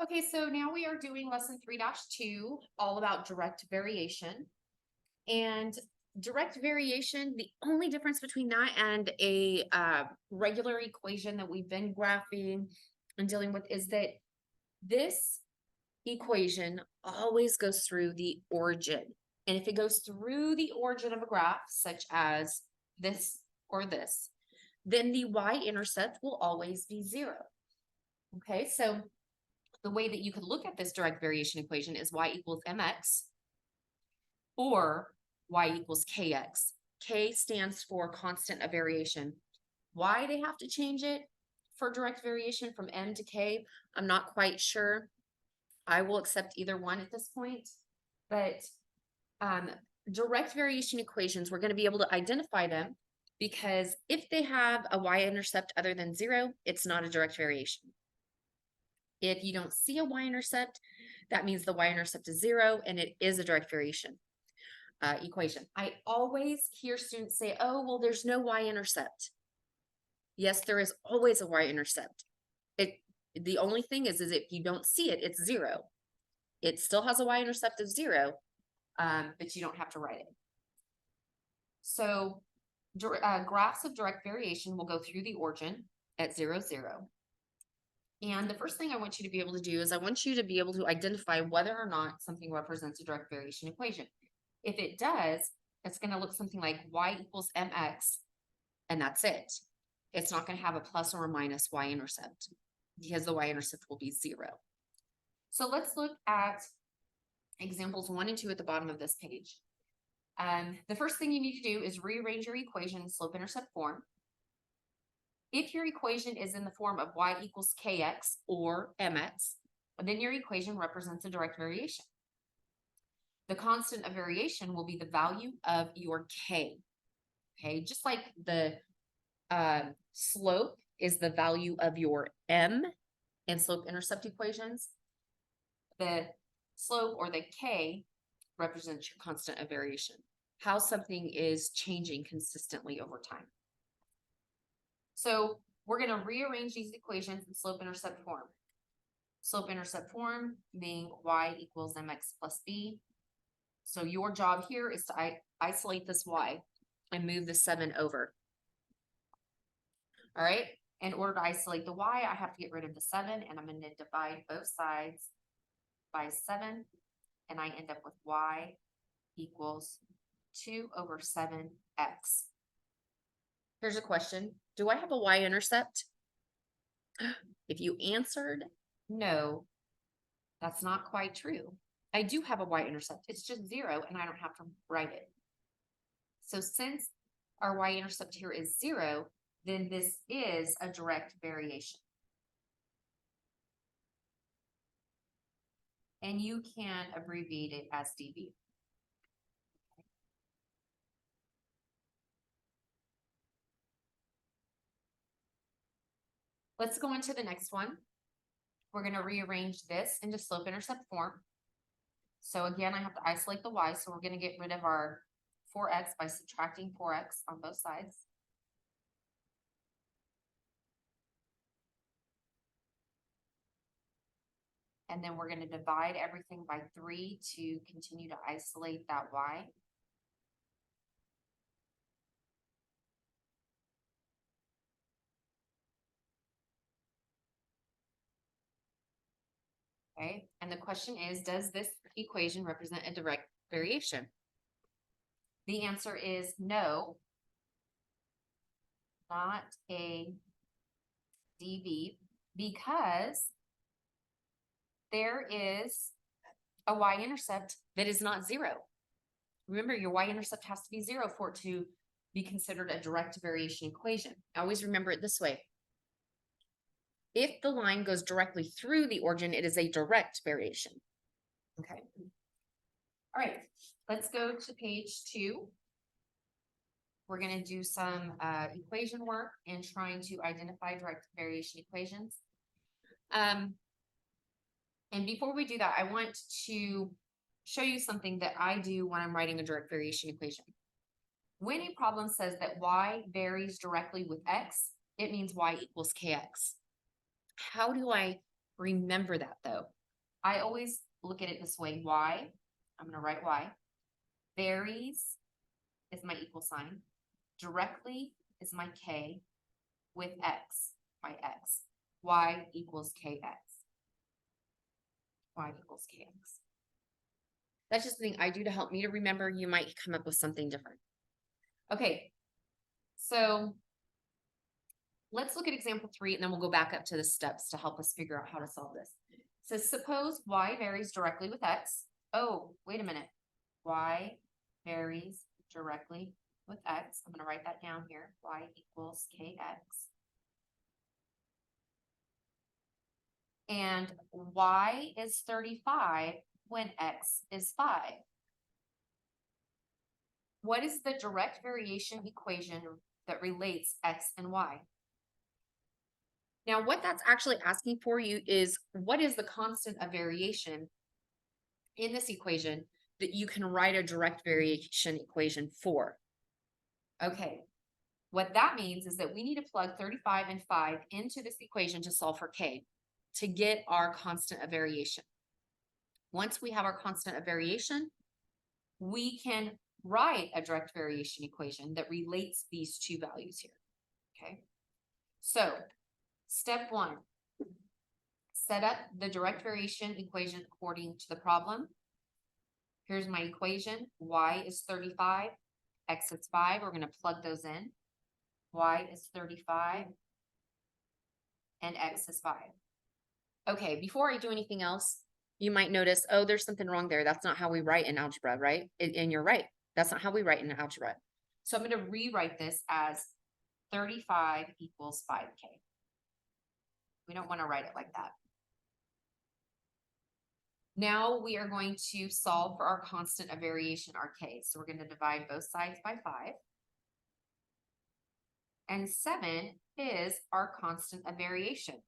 Okay, so now we are doing lesson 3-2, all about direct variation. And direct variation, the only difference between that and a regular equation that we've been graphing and dealing with is that this equation always goes through the origin. And if it goes through the origin of a graph, such as this or this, then the y-intercept will always be 0. Okay, so the way that you could look at this direct variation equation is y equals mx or y equals kx. K stands for constant of variation. Why they have to change it for direct variation from m to k, I'm not quite sure. I will accept either one at this point, but direct variation equations, we're going to be able to identify them because if they have a y-intercept other than 0, it's not a direct variation. If you don't see a y-intercept, that means the y-intercept is 0 and it is a direct variation equation. I always hear students say, oh, well, there's no y-intercept. Yes, there is always a y-intercept. The only thing is if you don't see it, it's 0. It still has a y-intercept of 0, but you don't have to write it. So graphs of direct variation will go through the origin at 0, 0. And the first thing I want you to be able to do is I want you to be able to identify whether or not something represents a direct variation equation. If it does, it's going to look something like y equals mx, and that's it. It's not going to have a plus or a minus y-intercept because the y-intercept will be 0. So let's look at examples 1 and 2 at the bottom of this page. The first thing you need to do is rearrange your equation in slope-intercept form. If your equation is in the form of y equals kx or mx, then your equation represents a direct variation. The constant of variation will be the value of your k. Okay, just like the slope is the value of your m in slope-intercept equations, the slope or the k represents your constant of variation, how something is changing consistently over time. So we're going to rearrange these equations in slope-intercept form. Slope-intercept form being y equals mx plus b. So your job here is to isolate this y and move the 7 over. All right. In order to isolate the y, I have to get rid of the 7, and I'm going to divide both sides by 7, and I end up with y equals 2 over 7x. Here's a question. Do I have a y-intercept? If you answered no, that's not quite true. I do have a y-intercept. It's just 0, and I don't have to write it. So since our y-intercept here is 0, then this is a direct variation. And you can abbreviate it as dv. Let's go into the next one. We're going to rearrange this into slope-intercept form. So again, I have to isolate the y, so we're going to get rid of our 4x by subtracting 4x on both sides. And then we're going to divide everything by 3 to continue to isolate that y. Okay, and the question is, does this equation represent a direct variation? The answer is no, not a dv, because there is a y-intercept that is not 0. Remember, your y-intercept has to be 0 for it to be considered a direct variation equation. I always remember it this way. If the line goes directly through the origin, it is a direct variation. Okay. All right, let's go to page 2. We're going to do some equation work in trying to identify direct variation equations. And before we do that, I want to show you something that I do when I'm writing a direct variation equation. When a problem says that y varies directly with x, it means y equals kx. How do I Remember that though. I always look at it this way. Y, I'm going to write Y, varies is my equal sign. Directly is my K with X, my X. Y equals KX. Y equals KX. That's just the thing I do to help me to remember. You might come up with something different. Okay, so let's look at example 3, and then we'll go back up to the steps to help us figure out how to solve this. So suppose Y varies directly with X. Oh, wait a minute. Y varies directly with X. I'm going to write that down here. Y equals KX. And Y is 35 when X is 5. What is the direct variation equation that relates X and Y? Now, what that's actually asking for you is, what is the constant of variation in this equation that you can write a direct variation equation for? Okay, what that means is that we need to plug 35 and 5 into this equation to solve for K to get our constant of variation. Once we have our constant of variation, we can write a direct variation equation that relates these two values here. Okay, so step 1, set up the direct variation equation according to the problem. Here's my equation. Y is 35, X is 5. We're going to plug those in. Y is 35 and X is 5. Okay, before I do anything else, you might notice, oh, there's something wrong there. That's not how we write in algebra, right? And you're right. That's not how we write in algebra. So I'm going to rewrite this as 35 equals 5K. We don't want to write it like that. Now we are going to solve for our constant of variation, our K. So we're going to divide both sides by 5. And 7 is our constant of variation.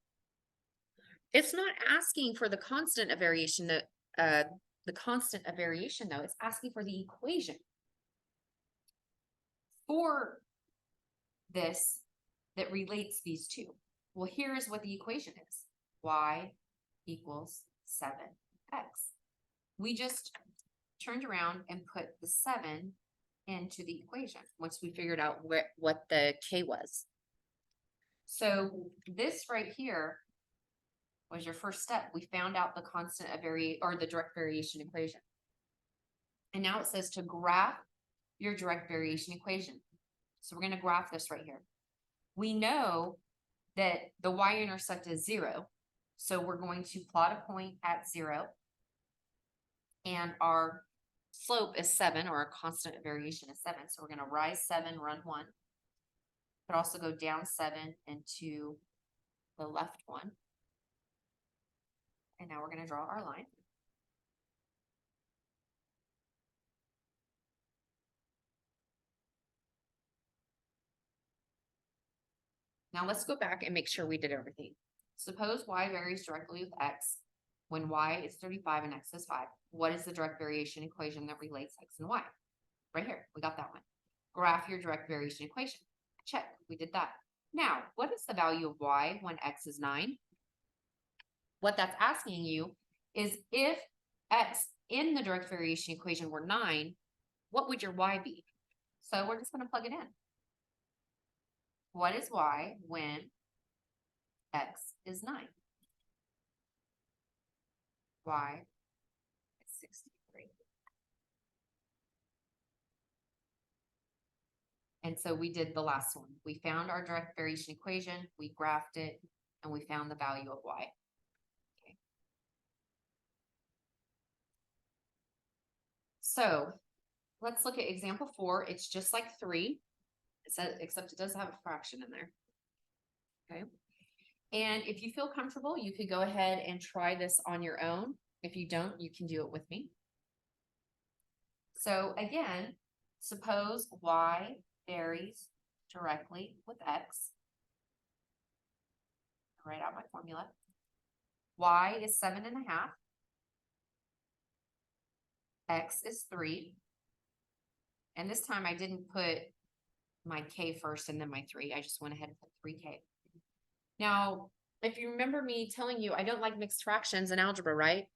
It's not asking for the constant of variation, the constant of variation though, it's asking for the equation for this that relates these two. Well, here is what the equation is. Y equals 7x. We just turned around and put the 7 into the equation once we figured out what the K was. So this right here was your first step. We found out the constant of the direct variation equation. And now it says to graph your direct variation equation. So we're going to graph this right here. We know that the y-intercept is 0. So we're going to plot a point at 0. And our slope is 7, or our constant of variation is 7. So we're going to rise 7, run 1. But also go down 7 into the left 1. And now we're going to draw our line. Now let's go back and make sure we did everything. Suppose y varies directly with x when y is 35 and x is 5. What is the direct variation equation that relates x and y? Right here, we got that one. Graph your direct variation equation. Check, we did that. Now, what is the value of y when x is 9? What that's asking you is, if x in the direct variation equation were 9, what would your y be? So we're just going to plug it in. What is y when x is 9? Y is 63. And so we did the last one. We found our direct variation equation, we graphed it, and we found the value of y. Okay. So let's look at example 4. It's just like 3, except it does have a fraction in there. Okay. And if you feel comfortable, you could go ahead and try this on your own. If you don't, you can do it with me. So again, suppose y varies directly with x. I'll write out my formula. Y is 7.5. X is 3. And this time I didn't put my K first and then my 3. I just went ahead and put 3K. Now, if you remember me telling you, I don't like mixed fractions in algebra, right?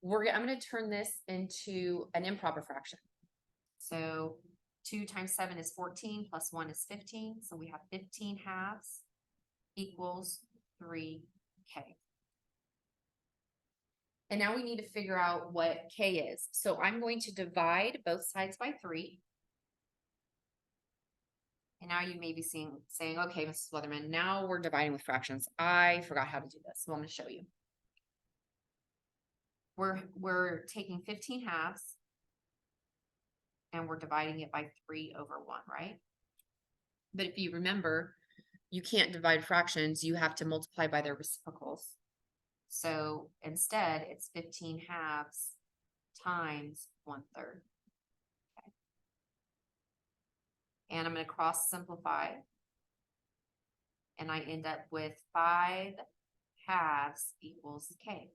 I'm gonna turn this into an improper fraction. So 2 times 7 is 14, plus 1 is 15, so we have 15 halves equals 3k. And now we need to figure out what k is. So I'm going to divide both sides by 3. And now you may be saying, okay, Mrs. Weatherman, now we're dividing with fractions. I forgot how to do this, so I'm going to show you. We're taking 15 halves and we're dividing it by 3 over 1, right? But if you remember, you can't divide fractions. You have to multiply by their reciprocals. So instead, it's 15 halves times 1/3. Okay. And I'm going to cross simplify. And I end up with 5 halves equals k.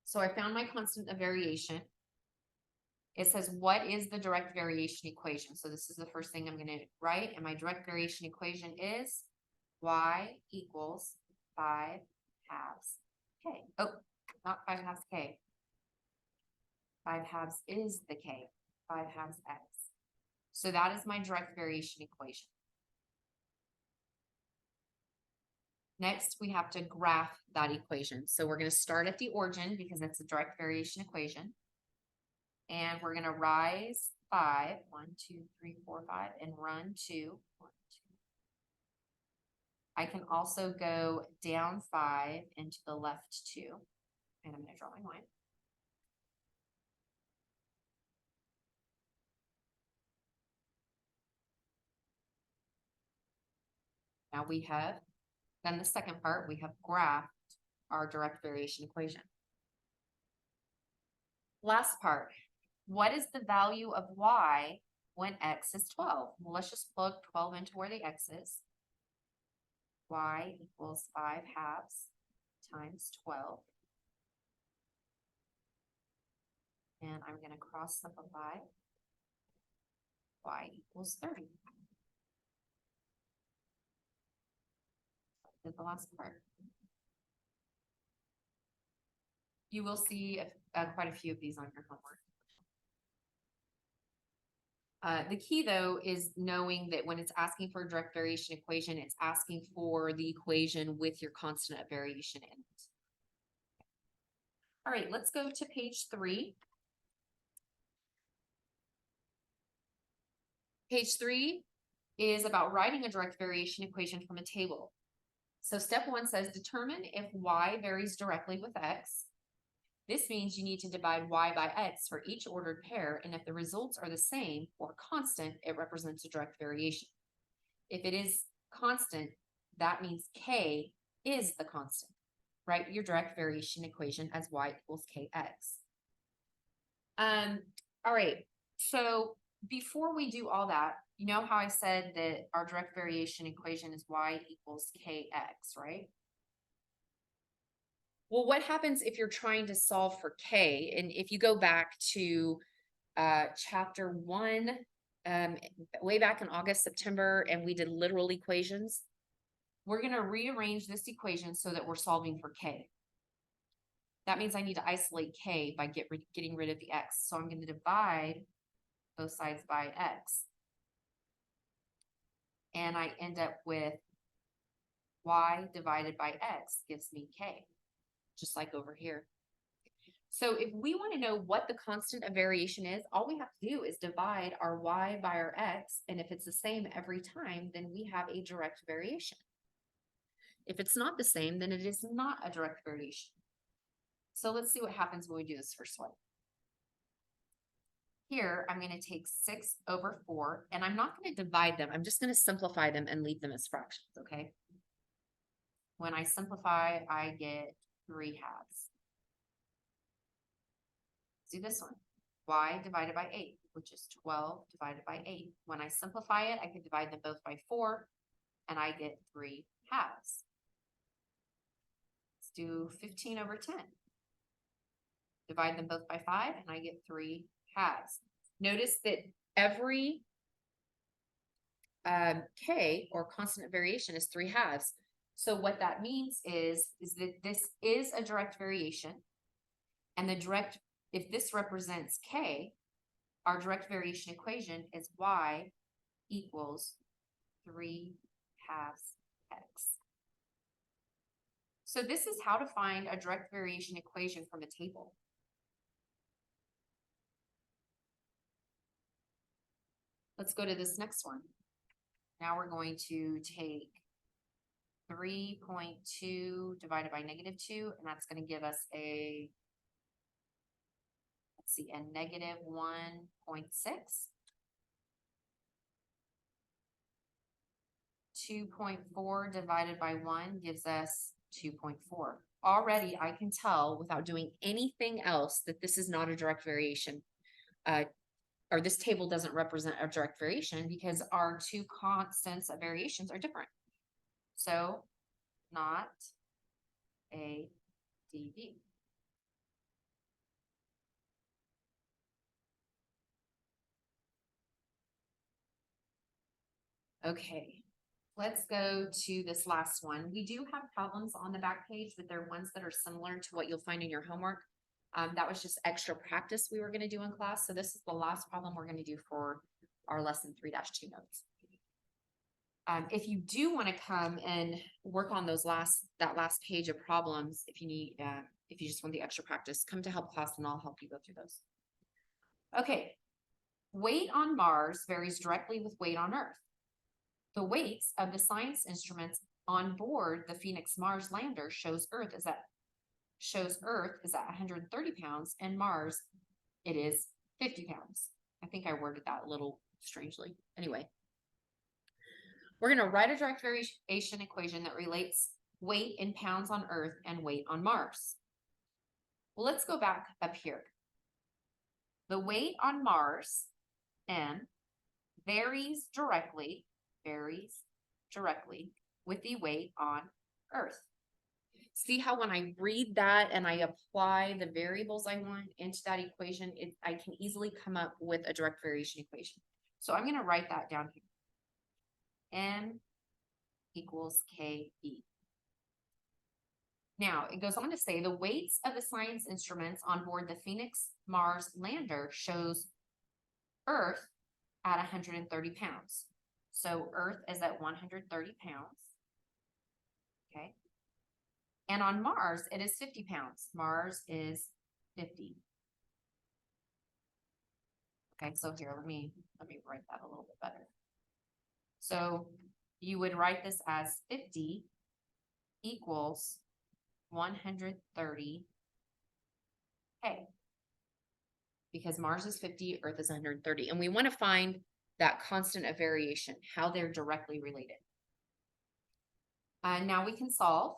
So I found my constant of variation. It says, what is the direct variation equation? So this is the first thing I'm going to write. And my direct variation equation is y equals 5 halves k. Oh, not 5 halves k. 5 halves is the k. 5 halves x. So that is my direct variation equation. Next, we have to graph that equation. So we're going to start at the origin because that's a direct variation equation. And we're going to rise 5, 1, 2, 3, 4, 5, and run 2, 1, 2. I can also go down 5 and to the left 2. And I'm going to draw my line. Now we have done the second part. We have graphed our direct variation equation. Last part. What is the value of y when x is 12? Well, let's just plug 12 into where the x is. Y equals 5 halves times 12. And I'm going to cross simplify. Y equals 30. Did the last part. You will see quite a few of these on your homework. The key, though, is knowing that when it's asking for a direct variation equation, it's asking for the equation with your constant of variation in it. All right, let's go to page 3. Page 3 is about writing a direct variation equation from a table. So step 1 says determine if y varies directly with x. This means you need to divide y by x for each ordered pair, and if the results are the same or constant, it represents a direct variation. If it is constant, that means k is the constant. Write your direct variation equation as y equals kx. All right, so before we do all that, you know how I said that our direct variation equation is y equals kx, right? Well, what happens if you're trying to solve for k? And if you go back to chapter 1, way back in August, September, and we did literal equations, we're going to rearrange this equation so that we're solving for k. That means I need to isolate k by getting rid of the x. So I'm going to divide both sides by x. And I end up with y divided by x gives me k, just like over here. So if we want to know what the constant of variation is, all we have to do is divide our y by our x. And if it's the same every time, then we have a direct variation. If it's not the same, then it is not a direct variation. So let's see what happens when we do this first one. Here, I'm going to take 6 over 4, and I'm not going to divide them. I'm just going to simplify them and leave them as fractions, okay? When I simplify, I get 3 halves. Let's do this one. Y divided by 8, which is 12 divided by 8. When I simplify it, I can divide them both by 4, and I get 3 halves. Let's do 15 over 10. Divide them both by 5, and I get 3 halves. Notice that every K, or constant of variation, is 3/2. So what that means is that this is a direct variation. And if this represents K, our direct variation equation is Y equals 3/2 X. So this is how to find a direct variation equation from a table. Let's go to this next one. Now we're going to take 3.2 divided by -2, and that's going to give us a, let's see, a -1.6. 2.4 divided by 1 gives us 2.4. Already I can tell without doing anything else that this is not a direct variation, or this table doesn't represent a direct variation because our two constants of variations are different. So not a DV. Okay, let's go to this last one. We do have problems on the back page, but they're ones that are similar to what you'll find in your homework. That was just extra practice we were going to do in class. So this is the last problem we're going to do for our lesson 3-2 notes. If you do want to come and work on that last page of problems, if you just want the extra practice, come to help class and I'll help you go through those. Okay, weight on Mars varies directly with weight on Earth. The weights of the science instruments on board the Phoenix Mars lander shows Earth is at 130 pounds and Mars it is 50 pounds. I think I worded that a little strangely. Anyway, we're going to write a direct variation equation that relates weight in pounds on Earth and weight on Mars. Well, let's go back up here. The weight on Mars, M, varies directly with the weight on Earth. See how when I read that and I apply the variables I want into that equation, I can easily come up with a direct variation equation. So I'm going to write that down here. M equals KE. Now, it goes on to say the weights of the science instruments on board the Phoenix Mars lander shows Earth at 130 pounds. So Earth is at 130 pounds. Okay. And on Mars, it is 50 pounds. Mars is 50. Okay, so here, let me write that a little bit better. So you would write this as 50 equals 130 K. Because Mars is 50, Earth is 130. And we want to find that constant of variation, how they're directly related. Now we can solve.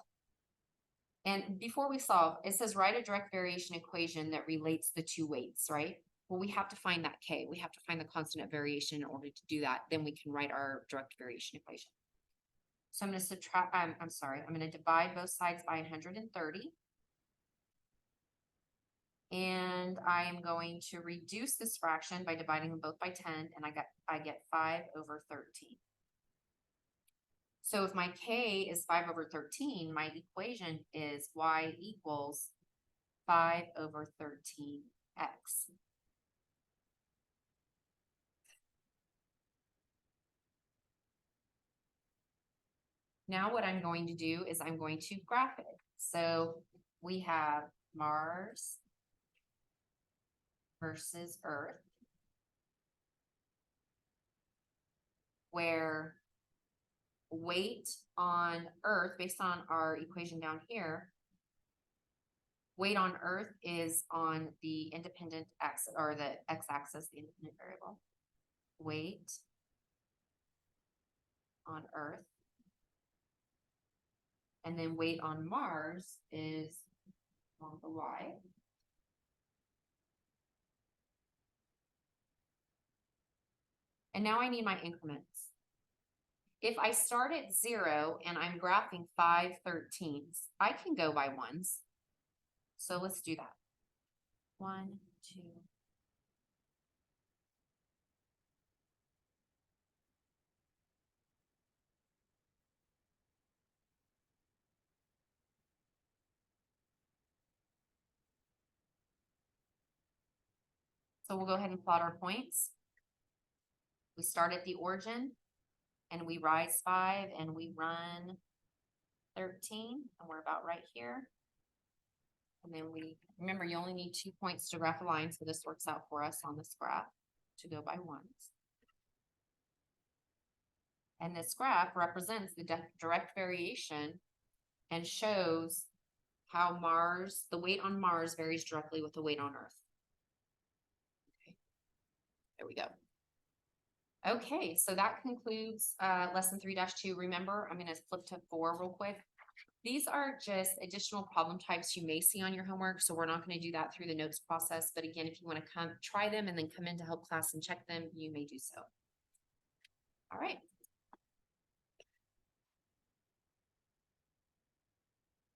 And before we solve, it says write a direct variation equation that relates the two weights, right? Well, we have to find that K. We have to find the constant of variation in order to do that. Then we can write our direct variation equation. So I'm going to subtract, I'm going to divide both sides by 130. And I am going to reduce this fraction by dividing them both by 10, and I get 5/13. So if my K is 5/13, my equation is Y equals 5/13X. Now what I'm going to do is I'm going to graph it. So we have Mars versus Earth, where weight on Earth, based on our equation down here, weight on Earth is on the independent axis, or the x-axis, the independent variable. Weight on Earth. And then weight on Mars is on the y. And now I need my increments. If I start at 0 and I'm graphing 5/13s, I can go by ones. So let's do that. 1, 2. So we'll go ahead and plot our points. We start at the origin and we rise 5 and we run 13 and we're about right here. And then we, remember, you only need 2 points to graph a line, so this works out for us on this graph to go by ones. And this graph represents the direct variation and shows how Mars, the weight on Mars varies directly with the weight on Earth. Okay. There we go. Okay, so that concludes lesson 3-2. Remember, I'm going to flip to 4 real quick. These are just additional problem types you may see on your homework, so we're not going to do that through the notes process. But again, if you want to come try them and then come in to help class and check them, you may do so. All right.